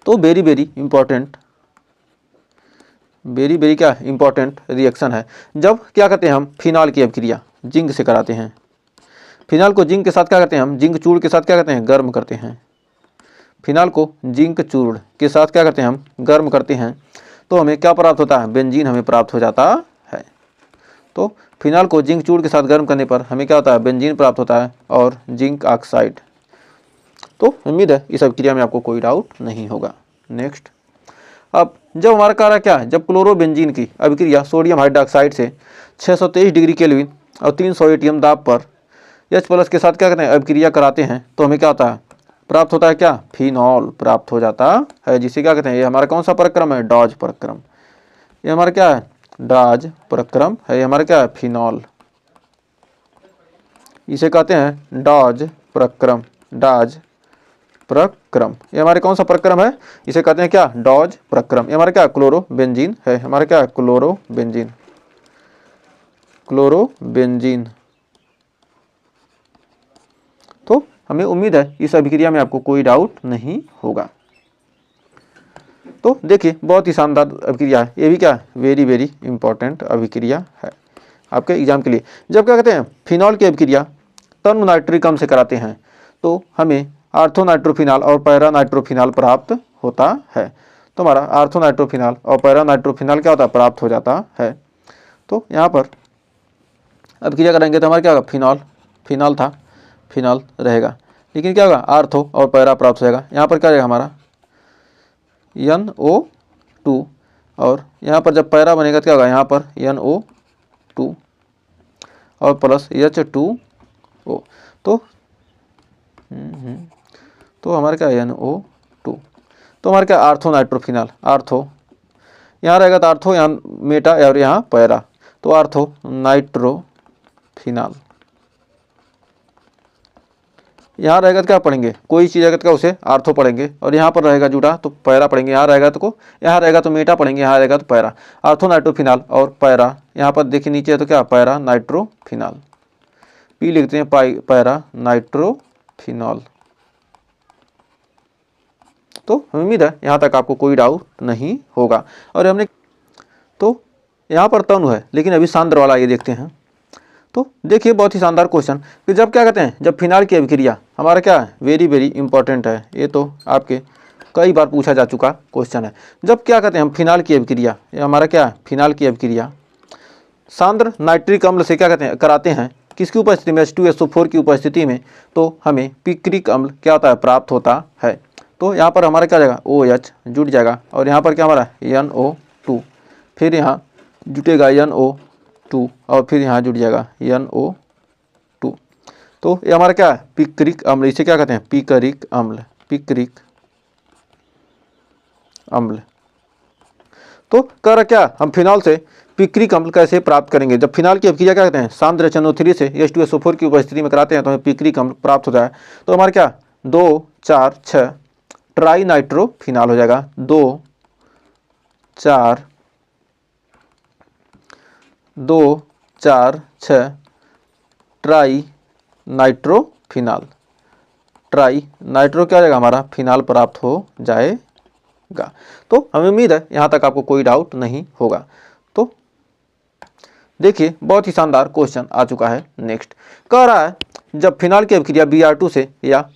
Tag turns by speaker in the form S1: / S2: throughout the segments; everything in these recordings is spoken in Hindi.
S1: तो वेरी वेरी क्या इंपॉर्टेंट रिएक्शन है। जब क्या करते हैं हम फिनॉल की अभिक्रिया जिंक से कराते हैं, फिनॉल को जिंक के साथ क्या करते हैं हम, जिंक चूर्ण के साथ क्या करते हैं, गर्म करते हैं। फिनॉल को जिंक चूर्ण के साथ क्या करते हैं हम, गर्म करते हैं, तो हमें क्या प्राप्त होता है, बेंजीन हमें प्राप्त हो जाता है। तो फिनॉल को जिंक चूर्ण के साथ गर्म करने पर हमें क्या होता है, बेंजीन प्राप्त होता है और जिंक ऑक्साइड। तो उम्मीद है इस अभिक्रिया में आपको कोई डाउट नहीं होगा। नेक्स्ट, अब जब हमारा कार्य क्या है, जब क्लोरोबेंजीन की अभिक्रिया सोडियम हाइड्रोक्साइड से 623 डिग्री केल्विन और 300 एटीएम दाब पर H+ के साथ क्या करते हैं, अभिक्रिया कराते हैं, तो हमें क्या होता है, प्राप्त होता है क्या, फिनॉल प्राप्त हो जाता है, जिसे क्या कहते हैं, ये हमारा कौन सा प्रक्रम है, डॉज प्रक्रम। ये हमारा क्या है, डॉज प्रक्रम है, ये हमारा क्या है, फिनॉल, इसे कहते हैं डॉज प्रक्रम। डॉज प्रक्रम ये हमारे कौन सा प्रक्रम है, इसे कहते हैं क्या, डॉज प्रक्रम। ये हमारा क्या, क्लोरोबेंजीन है, हमारा क्या, क्लोरोबेंजीन। क्लोरोबेंजीन। तो हमें उम्मीद है इस अभिक्रिया में आपको कोई डाउट नहीं होगा। तो देखिए बहुत ही शानदार अभिक्रिया है, ये भी क्या, वेरी वेरी इंपॉर्टेंट अभिक्रिया है आपके एग्जाम के लिए। जब क्या कहते हैं, फिनॉल की अभिक्रिया तनु नाइट्रिक अम्ल से कराते हैं, तो हमें आर्थोनाइट्रोफिनॉल और पैरा नाइट्रोफिनॉल प्राप्त होता है। तो हमारा आर्थोनाइट्रोफिनॉल और पैरा नाइट्रोफिनॉल क्या होता है, प्राप्त हो जाता है। तो यहाँ पर अभिक्रिया करेंगे तो हमारा क्या होगा, फिनॉल था, फिनॉल रहेगा, लेकिन क्या होगा, आर्थो और पैरा प्राप्त हो जाएगा। यहाँ पर क्या रहेगा हमारा NO2, और यहाँ पर जब पैरा बनेगा तो क्या होगा, यहाँ पर NO2 और प्लस H2O। तो हमारे क्या NO2, तो हमारे क्या, आर्थो नाइट्रोफिनॉल, आर्थो यहाँ रहेगा तो आर्थो, यहाँ मेटा और यहाँ पैरा, तो आर्थो नाइट्रोफिनॉल। यहाँ रहेगा तो क्या पढ़ेंगे, कोई चीज़ अगर क्या उसे आर्थो पढ़ेंगे, और यहाँ पर रहेगा जुड़ा तो पैरा पढ़ेंगे, यहाँ रहेगा तो यहाँ रहेगा तो मेटा पढ़ेंगे, यहाँ रहेगा तो पैरा। आर्थो नाइट्रोफिनॉल और पैरा, यहाँ पर देखिए नीचे है तो क्या, पैरा नाइट्रोफिनॉल, पी लिखते हैं पैरा नाइट्रोफिनॉल। तो उम्मीद है यहाँ तक आपको कोई डाउट नहीं होगा। और हमने तो यहाँ पर तनु है, लेकिन अभी सांद्र वाला ये देखते हैं। तो देखिए बहुत ही शानदार क्वेश्चन कि जब क्या कहते हैं, जब फिनॉल की अभिक्रिया हमारा क्या है, वेरी वेरी इंपॉर्टेंट है, ये तो आपके कई बार पूछा जा चुका क्वेश्चन है। जब क्या कहते हैं हम फिनॉल की अभिक्रिया, ये हमारा क्या है, फिनॉल की अभिक्रिया सांद्र नाइट्रिक अम्ल से क्या कहते हैं, कराते हैं, किसकी उपस्थिति में, H2SO4 की उपस्थिति में, तो हमें पिक्रिक अम्ल क्या होता है, प्राप्त होता है। तो यहाँ पर हमारा क्या जाएगा, OH जुट जाएगा, और यहाँ पर क्या हमारा NO2, फिर यहाँ जुटेगा NO2, और फिर यहाँ जुट जाएगा NO2। तो ये हमारा क्या है, पिक्रिक अम्ल, इसे क्या कहते हैं, पिक्रिक अम्ल, पिक्रिक अम्ल। तो कर क्या, हम फिनॉल से पिक्रिक अम्ल कैसे प्राप्त करेंगे, जब फिनॉल की अभिक्रिया क्या कहते हैं, सांद्र HNO3 से H2SO4 की उपस्थिति में कराते हैं, तो हमें पिक्रिक अम्ल प्राप्त होता है। तो हमारा क्या, 2 4 6 ट्राई नाइट्रोफिनॉल हो जाएगा, 2 4 6 ट्राई नाइट्रोफिनॉल, ट्राई नाइट्रो क्या हो जाएगा हमारा, फिनॉल प्राप्त हो जाएगा। तो हमें उम्मीद है यहाँ तक आपको कोई डाउट नहीं होगा। तो देखिए बहुत ही शानदार क्वेश्चन आ चुका है। नेक्स्ट कह रहा है, जब फिनॉल की अभिक्रिया Br2 से या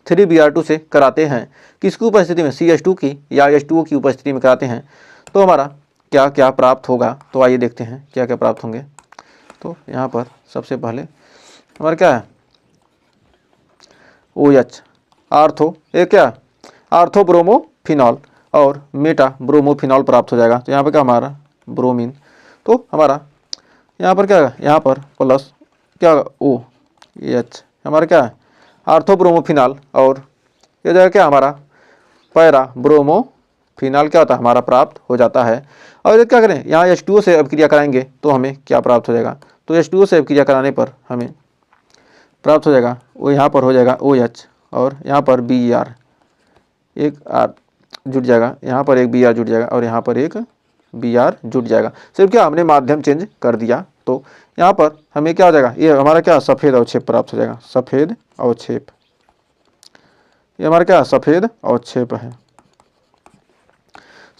S1: 3Br2 से कराते हैं, किसकी उपस्थिति में, CH2 की या H2O की उपस्थिति में कराते हैं, तो हमारा क्या क्या प्राप्त होगा। तो आइए देखते हैं क्या क्या प्राप्त होंगे। तो यहाँ पर सबसे पहले हमारा क्या है, OH आर्थो, ये क्या, आर्थो ब्रोमोफिनॉल और मेटा ब्रोमोफिनॉल प्राप्त हो जाएगा। तो यहाँ पर क्या हमारा ब्रोमीन, तो हमारा यहाँ पर क्या है, यहाँ पर प्लस क्या OH, हमारा क्या है आर्थो ब्रोमोफिनॉल, और ये जाएगा क्या हमारा पैरा ब्रोमोफिनॉल क्या होता है हमारा प्राप्त हो जाता है। और क्या करें, यहाँ H2O से अभिक्रिया कराएंगे तो हमें क्या प्राप्त हो जाएगा, तो H2O से अभिक्रिया कराने पर हमें प्राप्त हो जाएगा, वो यहाँ पर हो जाएगा OH, और यहाँ पर Br, एक R जुट जाएगा, यहाँ पर एक Br जुट जाएगा, और यहाँ पर एक Br जुट जाएगा। सिर्फ क्या हमने माध्यम चेंज कर दिया। तो यहाँ पर हमें क्या हो जाएगा, ये हमारा क्या सफ़ेद अवक्षेप प्राप्त हो जाएगा, सफ़ेद अवक्षेप, ये हमारा क्या सफ़ेद अवक्षेप है।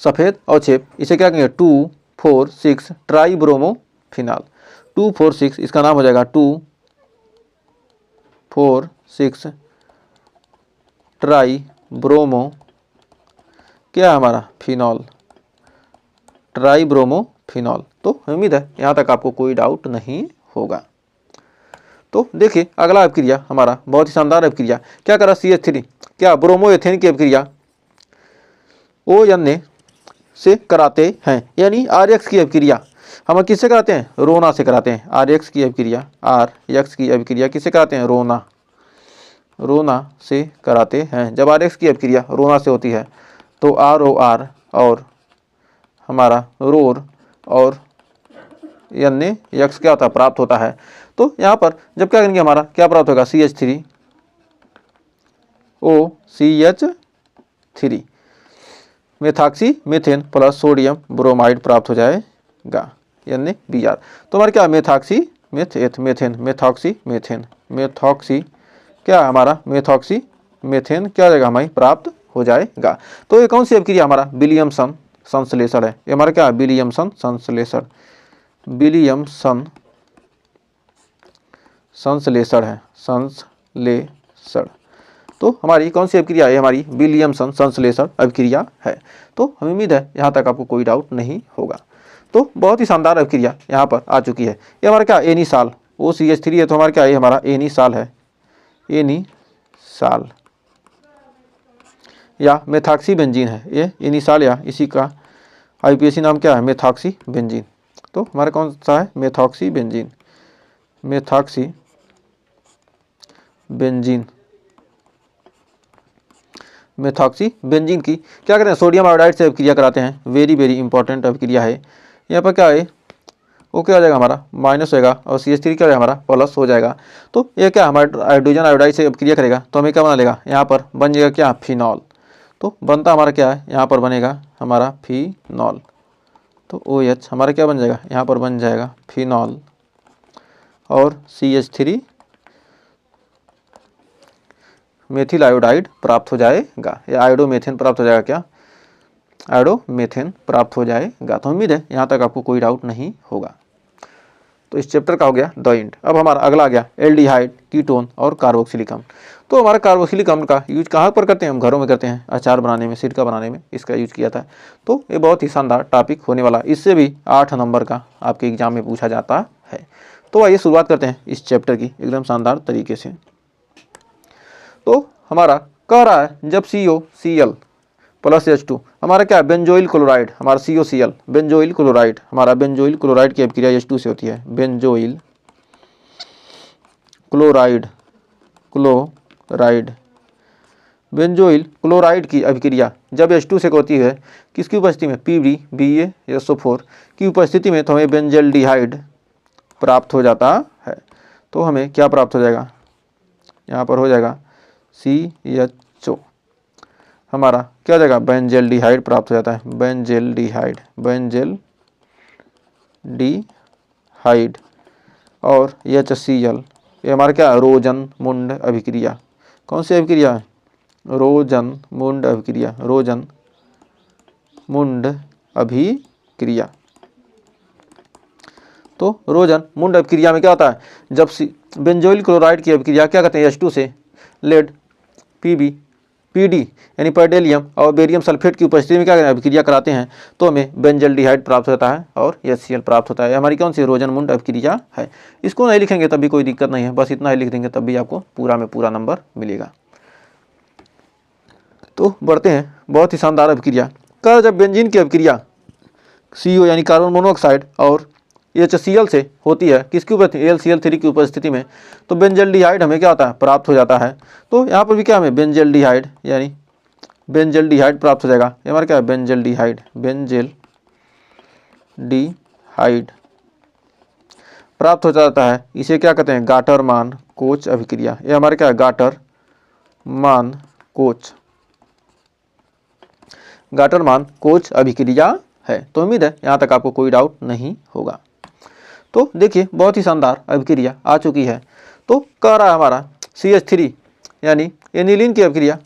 S1: सफ़ेद अवक्षेप, इसे क्या कहेंगे 2,4,6 ट्राइब्रोमोफिनॉल। 2,4,6 इसका नाम हो जाएगा 2,4,6 ट्राइब्रोमो क्या हमारा फिनॉल, ट्राइब्रोमोफिनॉल। तो उम्मीद है यहाँ तक आपको कोई डाउट नहीं होगा। तो देखिए अगला अभिक्रिया हमारा बहुत ही शानदार अभिक्रिया, क्या करा CH3, क्या ब्रोमोएथेन की अभिक्रिया ONA से कराते हैं, यानी RX की अभिक्रिया हम किससे कराते हैं, रोना से कराते हैं। RX की अभिक्रिया, RX की अभिक्रिया किससे कराते हैं, रोना से कराते हैं। जब RX की अभिक्रिया रोना से होती है तो ROR और हमारा रोर और NaX क्या होता है, प्राप्त होता है। तो यहाँ पर जब क्या करेंगे हमारा क्या प्राप्त होगा, CH3OCH3 methoxy methane plus sodium bromide प्राप्त हो जाएगा, NaBr। तो हमारा क्या मेथॉक्सी मेथॉक्सी क्या हमारा मेथॉक्सी मीथेन क्या हो जाएगा हमारी प्राप्त हो जाएगा। तो ये कौन सी अभिक्रिया हमारा विलियमसन संश्लेषण है, ये हमारा क्या विलियमसन संश्लेषण है, संश्लेषण। तो हमारी कौन सी अभिक्रिया है, हमारी विलियमसन संश्लेषण अभिक्रिया है। तो हमें उम्मीद है यहाँ तक आपको कोई डाउट नहीं होगा। तो बहुत ही शानदार अभिक्रिया यहाँ पर आ चुकी है। ये हमारा क्या एनिसाल, OCH3 है तो हमारा क्या है, हमारा एनिसाल है, एनिसाल या मेथॉक्सी बेंजीन है। ये एनिसाल या इसी का IUPAC नाम क्या है, मेथॉक्सी बेंजीन। तो हमारा कौन सा है, मेथॉक्सी बेंजीन की क्या करते हैं, सोडियम आयोडाइड से अभिक्रिया कराते हैं। वेरी इंपॉर्टेंट अभिक्रिया है। यहाँ पर क्या है, वो क्या हो जाएगा हमारा माइनस होएगा और CH3 क्या हो जाएगा हमारा प्लस हो जाएगा। तो ये क्या हमारा हाइड्रोजन आयोडाइड से अभिक्रिया करेगा तो हमें क्या बना लेगा, यहाँ पर बन जाएगा क्या, फिनॉल। तो बनता हमारा क्या है, यहाँ पर बनेगा हमारा फिनॉल। तो OH हमारा क्या बन जाएगा, यहाँ पर बन जाएगा फिनॉल और CH3 मेथिल आयोडाइड प्राप्त हो जाएगा, या आयोडोमेथेन प्राप्त हो जाएगा, क्या आयोडोमेथेन प्राप्त हो जाएगा। तो उम्मीद है यहाँ तक आपको कोई डाउट नहीं होगा। तो इस चैप्टर का हो गया द एंड। अब हमारा अगला आ गया एल्डिहाइड, कीटोन और कार्बोक्सिलिक अम्ल। तो हमारा कार्बोक्सिलिक अम्ल का यूज कहाँ पर करते हैं, हम घरों में करते हैं, अचार बनाने में, सिरका बनाने में इसका यूज किया था। तो ये बहुत ही शानदार टॉपिक होने वाला, इससे भी 8 नंबर का आपके एग्जाम में पूछा जाता है। तो आइए शुरुआत करते हैं इस चैप्टर की एकदम शानदार तरीके से। तो हमारा कह रहा है जब COCl प्लस H2 हमारा क्या बेंजोइल क्लोराइड, हमारा COCl बेंजोइल क्लोराइड, हमारा बेंजोइल क्लोराइड की अभिक्रिया H2 से होती है। बेंजोइल क्लोराइड की अभिक्रिया जब H2 से होती है किसकी उपस्थिति में, PbBaSO4 की उपस्थिति में, तो हमें बेंजल्डिहाइड प्राप्त हो जाता है। तो हमें क्या प्राप्त हो जाएगा, यहाँ पर हो जाएगा CHO, हमारा क्या हो जाएगा बेंजल्डिहाइड प्राप्त हो जाता है, बेंजल्डिहाइड और HCl, ये हमारा क्या रोजनमुंड अभिक्रिया। कौन सी अभिक्रिया है, रोजनमुंड अभिक्रिया। तो रोजनमुंड अभिक्रिया में क्या होता है, जब बेंजोइल क्लोराइड की अभिक्रिया क्या करते हैं H2 से लेड PD यानी पर्डेलियम और बेरियम सल्फेट की उपस्थिति में क्या अभिक्रिया कराते हैं, तो हमें बेंजल्डिहाइड प्राप्त होता है और HCl प्राप्त होता है। हमारी कौन सी रोजनमुंड अभिक्रिया है। इसको नहीं लिखेंगे तब भी कोई दिक्कत नहीं है, बस इतना ही लिख देंगे तब भी आपको पूरा में पूरा नंबर मिलेगा। तो बढ़ते हैं, बहुत ही शानदार अभिक्रिया का जब बेंजीन की अभिक्रिया CO यानी कार्बन मोनोऑक्साइड और HCl से होती है किसकी उपस्थिति, AlCl3 की उपस्थिति में, तो बेंजल्डिहाइड हमें क्या होता है प्राप्त हो जाता है। तो यहाँ पर भी क्या हमें बेंजल्डिहाइड यानी बेंजल्डिहाइड प्राप्त हो जाएगा। ये हमारा क्या है बेंजल्डिहाइड प्राप्त हो जाता है। इसे क्या कहते हैं गाटरमान कोच अभिक्रिया। ये हमारे क्या है गाटरमान कोच अभिक्रिया है। तो उम्मीद है यहाँ तक आपको कोई डाउट नहीं होगा। तो देखिए बहुत ही शानदार अभिक्रिया आ चुकी है। तो कह रहा है हमारा CH3 यानी एनिलीन की अभिक्रिया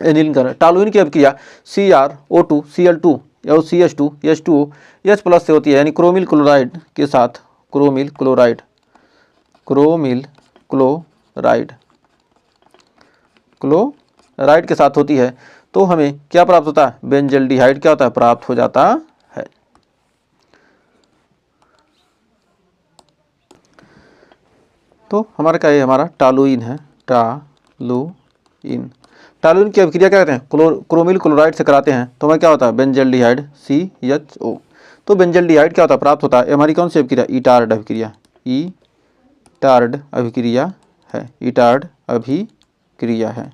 S1: एनिलीन कर रहा है। टॉलुइन की अभिक्रिया CrO2Cl2 और CH2 H2O H प्लस से होती है, यानी क्रोमिल क्लोराइड के साथ क्रोमिल क्लोराइड के साथ होती है, तो हमें क्या प्राप्त होता है, बेंजल्डिहाइड क्या होता है, प्राप्त हो जाता है। तो हमारा क्या है, हमारा टॉलुइन है, टॉलुइन की अभिक्रिया क्या कहते हैं, क्रोमिल क्लोराइड से कराते हैं, तो हमें क्या होता है, बेंजल्डिहाइड CHO। तो बेंजल्डिहाइड क्या होता है, प्राप्त होता है। हमारी कौन सी अभिक्रिया, ईटार्ड अभिक्रिया, ईटार्ड अभिक्रिया है, ईटार्ड अभिक्रिया है।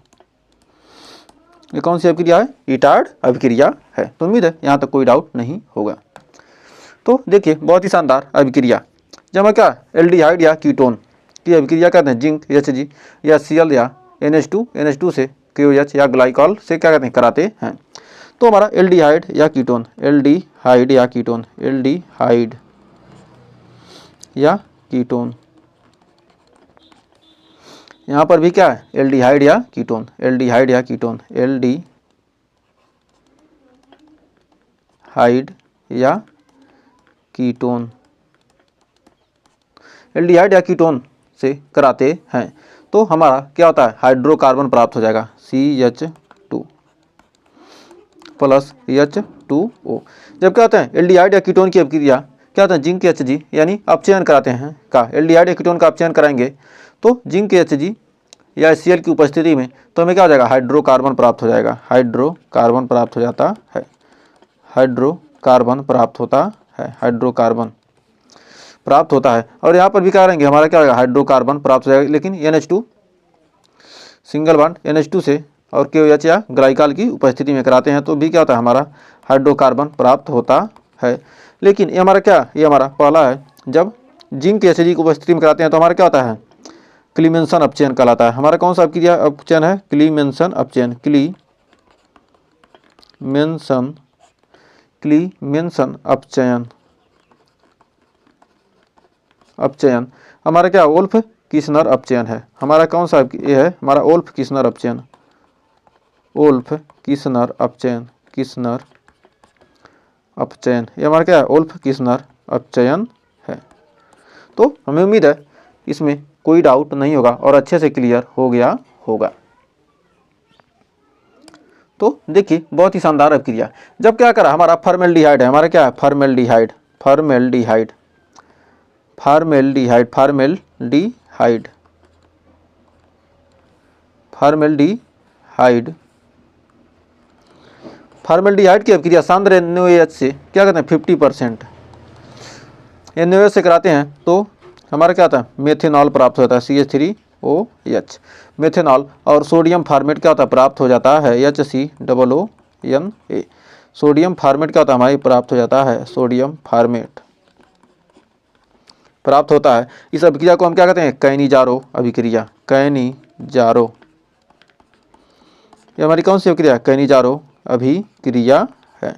S1: ये कौन सी अभिक्रिया है, ईटार्ड अभिक्रिया है। तो उम्मीद है यहाँ तक कोई डाउट नहीं होगा। तो देखिए बहुत ही शानदार अभिक्रिया, जब हम क्या एल्डिहाइड या कीटोन की अभिक्रिया करते हैं जिंक Hg या Cl या NH2 से KOH या ग्लाइकॉल से क्या कहते हैं, कराते हैं, तो हमारा एल्डिहाइड या कीटोन यहाँ पर भी क्या है, एल्डिहाइड या कीटोन एल्डिहाइड या कीटोन से कराते हैं, तो हमारा क्या होता है, हाइड्रोकार्बन प्राप्त हो जाएगा CH2 प्लस H2O। जब क्या होता है, एल्डिहाइड या कीटोन की अभिक्रिया क्या होता है, जिंक Hg यानी अपचयन कराते हैं का, एल्डिहाइड या कीटोन का अपचयन कराएंगे तो जिंक Hg या Cl की उपस्थिति में, तो हमें क्या हो जाएगा, हाइड्रोकार्बन प्राप्त हो जाएगा, हाइड्रोकार्बन प्राप्त हो जाता है, हाइड्रोकार्बन प्राप्त होता है। और यहाँ पर भी क्या करेंगे, हमारा क्या होगा, हाइड्रोकार्बन प्राप्त हो जाएगा, लेकिन NH2 सिंगल बॉन्ड NH2 से और KOH या ग्लाइकॉल की उपस्थिति में कराते हैं, तो भी क्या होता है, हमारा हाइड्रोकार्बन प्राप्त होता है। लेकिन ये हमारा क्या, ये हमारा पहला है, जब जिंक Hg की उपस्थिति में कराते हैं तो हमारा क्या होता है, क्लीमेंसन अपचयन कहलाता है। हमारा कौन सा अभिक्रिया अपचयन है, क्लीमेंसन अपचयन, क्लीमेंसन अपचयन हमारा क्या, वोल्फ किस्नर अपचयन है। हमारा कौन सा ये है, हमारा वोल्फ किस्नर अपचयन, ये हमारा क्या है, वोल्फ किस्नर अपचयन है। तो हमें उम्मीद है इसमें कोई डाउट नहीं होगा और अच्छे से क्लियर हो गया होगा। तो देखिए बहुत ही शानदार अभिक्रिया, जब क्या करा, हमारा फॉर्मेल्डिहाइड है, हमारा क्या है, फॉर्मेल्डिहाइड की अभिक्रिया सांद्र NaOH से क्या कहते हैं, 50% NaOH से कराते हैं, तो हमारा क्या आता है, मेथेनॉल प्राप्त होता है, CH3OH मेथेनॉल, और सोडियम फार्मेट क्या होता है, प्राप्त हो जाता है, HCOONA सोडियम फार्मेट क्या होता है, हमारी प्राप्त हो जाता है, सोडियम फार्मेट प्राप्त होता है। इस अभिक्रिया को हम क्या कहते हैं, कैनिजारो अभिक्रिया, ये हमारी कौन सी अभिक्रिया, कैनिजारो अभिक्रिया है।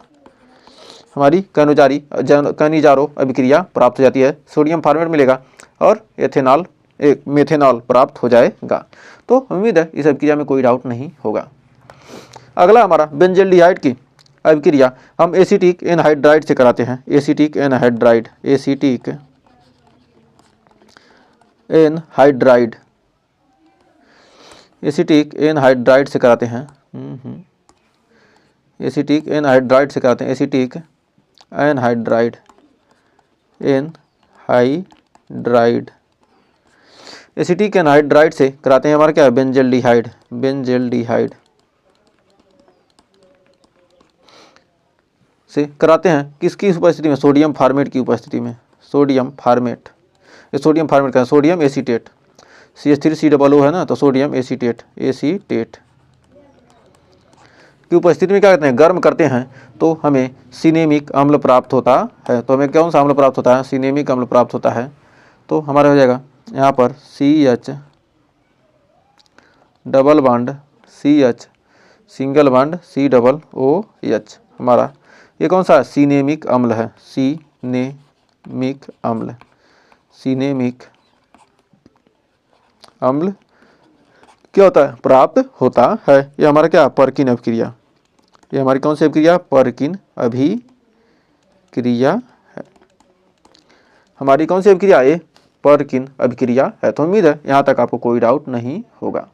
S1: हमारी कैनिजारो अभिक्रिया प्राप्त हो जाती है, सोडियम फार्मेट मिलेगा और मेथेनॉल प्राप्त हो जाएगा। तो उम्मीद है इस अभिक्रिया में कोई डाउट नहीं होगा। अगला हमारा बेंजल्डिहाइड की अभिक्रिया हम एसिटिक एनहाइड्राइड से कराते हैं, एसिटिक एनहाइड्राइड से कराते हैं, एसिटिक एनहाइड्राइड से कराते हैं, हमारा क्या है, बेंजल्डिहाइड से कराते हैं, किसकी उपस्थिति में, सोडियम फार्मेट की उपस्थिति में, सोडियम फार्मेट का सोडियम एसीटेट, CH3COO है ना, तो सोडियम एसीटेट की उपस्थिति में क्या करते हैं, गर्म करते हैं, तो हमें सिनेमिक अम्ल प्राप्त होता है। तो हमें कौन सा अम्ल प्राप्त होता है, सिनेमिक अम्ल प्राप्त होता है। तो हमारा हो जाएगा यहाँ पर CH double bond CH single bond COOH, हमारा ये कौन सा सिनेमिक अम्ल है, सिनेमिक अम्ल क्या होता है, प्राप्त होता है। ये हमारा क्या, परकिन अभिक्रिया, ये हमारी कौन सी अभिक्रिया, परकिन अभिक्रिया है। हमारी कौन सी अभिक्रिया, ये परकिन अभिक्रिया है। तो उम्मीद है यहाँ तक आपको कोई डाउट नहीं होगा।